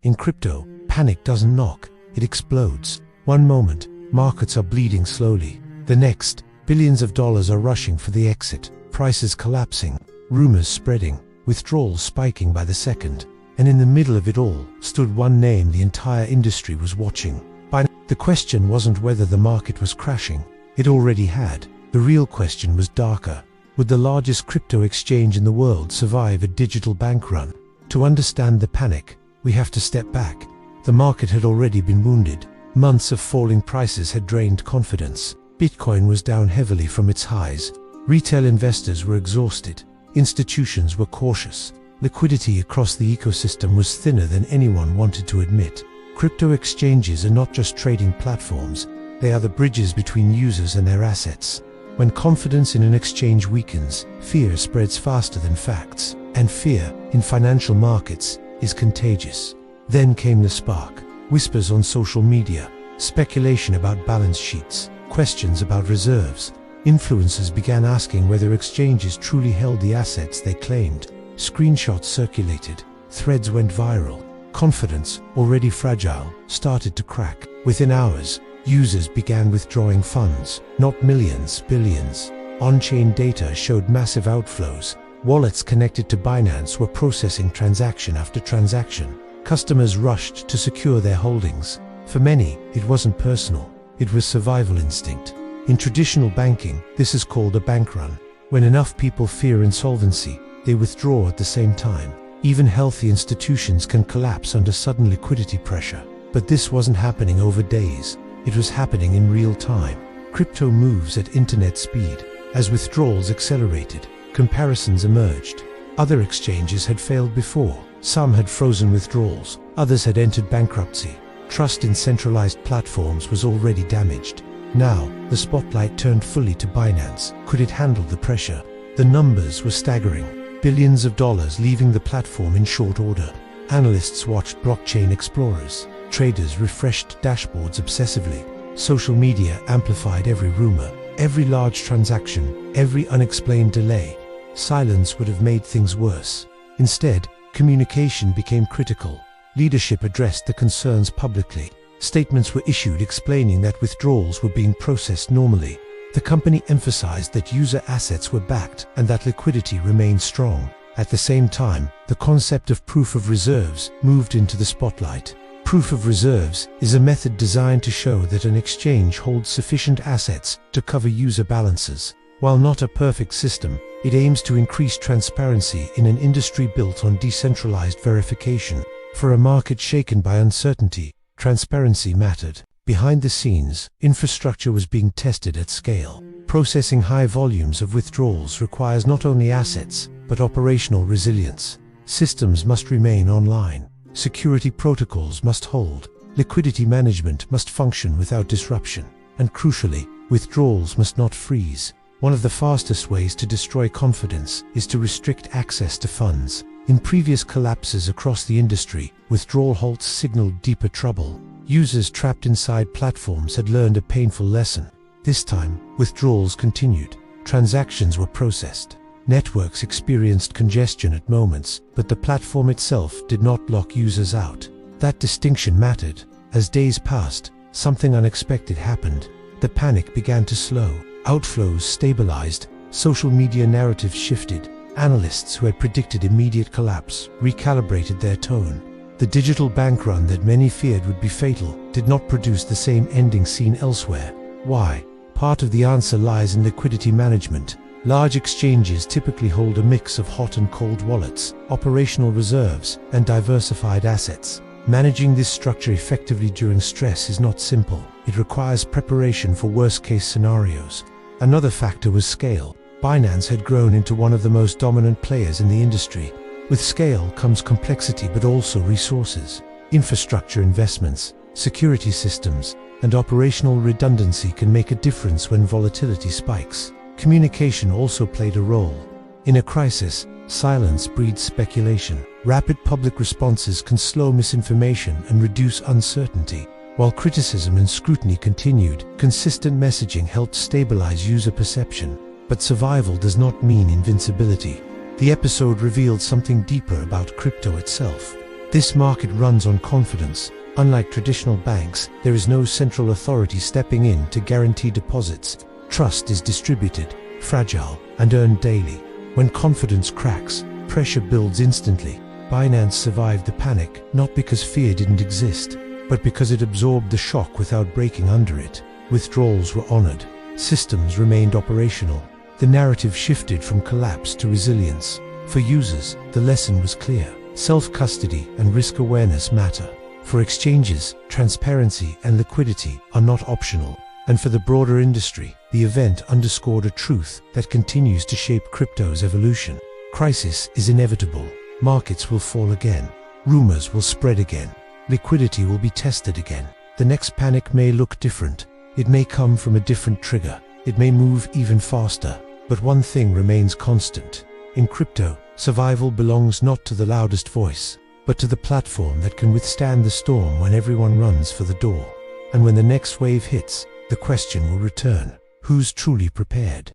In crypto, panic doesn't knock, it explodes. One moment, markets are bleeding slowly. The next, billions of dollars are rushing for the exit, prices collapsing, rumors spreading, withdrawals spiking by the second. And in the middle of it all stood one name the entire industry was watching. Binance. The question wasn't whether the market was crashing. It already had. The real question was darker. Would the largest crypto exchange in the world survive a digital bank run? To understand the panic, we have to step back. The market had already been wounded. Months of falling prices had drained confidence. Bitcoin was down heavily from its highs. Retail investors were exhausted. Institutions were cautious. Liquidity across the ecosystem was thinner than anyone wanted to admit. Crypto exchanges are not just trading platforms, they are the bridges between users and their assets. When confidence in an exchange weakens, fear spreads faster than facts, and fear, in financial markets, is contagious. Then came the spark. Whispers on social media, speculation about balance sheets, questions about reserves. Influencers began asking whether exchanges truly held the assets they claimed. Screenshots circulated, threads went viral. Confidence, already fragile, started to crack. Within hours, users began withdrawing funds, not millions, billions. On-chain data showed massive outflows. Wallets connected to Binance were processing transaction after transaction. Customers rushed to secure their holdings. For many, it wasn't personal, it was survival instinct. In traditional banking, this is called a bank run. When enough people fear insolvency, they withdraw at the same time. Even healthy institutions can collapse under sudden liquidity pressure. But this wasn't happening over days. It was happening in real time. Crypto moves at internet speed. As withdrawals accelerated, comparisons emerged. Other exchanges had failed before. Some had frozen withdrawals. Others had entered bankruptcy. Trust in centralized platforms was already damaged. Now, the spotlight turned fully to Binance. Could it handle the pressure? The numbers were staggering. Billions of dollars leaving the platform in short order. Analysts watched blockchain explorers. Traders refreshed dashboards obsessively. Social media amplified every rumor, every large transaction, every unexplained delay. Silence would have made things worse. Instead, communication became critical. Leadership addressed the concerns publicly. Statements were issued explaining that withdrawals were being processed normally. The company emphasized that user assets were backed and that liquidity remained strong. At the same time, the concept of proof of reserves moved into the spotlight. Proof of reserves is a method designed to show that an exchange holds sufficient assets to cover user balances. While not a perfect system, it aims to increase transparency in an industry built on decentralized verification. For a market shaken by uncertainty, transparency mattered. Behind the scenes, infrastructure was being tested at scale. Processing high volumes of withdrawals requires not only assets, but operational resilience. Systems must remain online. Security protocols must hold. Liquidity management must function without disruption. And crucially, withdrawals must not freeze. One of the fastest ways to destroy confidence is to restrict access to funds. In previous collapses across the industry, withdrawal halts signaled deeper trouble. Users trapped inside platforms had learned a painful lesson. This time, withdrawals continued. Transactions were processed. Networks experienced congestion at moments, but the platform itself did not lock users out. That distinction mattered. As days passed, something unexpected happened. The panic began to slow. Outflows stabilized. Social media narratives shifted. Analysts who had predicted immediate collapse recalibrated their tone. The digital bank run that many feared would be fatal did not produce the same ending seen elsewhere. Why? Part of the answer lies in liquidity management. Large exchanges typically hold a mix of hot and cold wallets, operational reserves, and diversified assets. Managing this structure effectively during stress is not simple. It requires preparation for worst-case scenarios. Another factor was scale. Binance had grown into one of the most dominant players in the industry. With scale comes complexity but also resources. Infrastructure investments, security systems, and operational redundancy can make a difference when volatility spikes. Communication also played a role. In a crisis, silence breeds speculation. Rapid public responses can slow misinformation and reduce uncertainty. While criticism and scrutiny continued, consistent messaging helped stabilize user perception. But survival does not mean invincibility. The episode revealed something deeper about crypto itself. This market runs on confidence. Unlike traditional banks, there is no central authority stepping in to guarantee deposits. Trust is distributed, fragile, and earned daily. When confidence cracks, pressure builds instantly. Binance survived the panic, not because fear didn't exist, but because it absorbed the shock without breaking under it. Withdrawals were honored. Systems remained operational. The narrative shifted from collapse to resilience. For users, the lesson was clear. Self-custody and risk awareness matter. For exchanges, transparency and liquidity are not optional. And for the broader industry, the event underscored a truth that continues to shape crypto's evolution. Crisis is inevitable. Markets will fall again. Rumors will spread again. Liquidity will be tested again. The next panic may look different. It may come from a different trigger. It may move even faster. But one thing remains constant. In crypto, survival belongs not to the loudest voice, but to the platform that can withstand the storm when everyone runs for the door. And when the next wave hits, the question will return: who's truly prepared?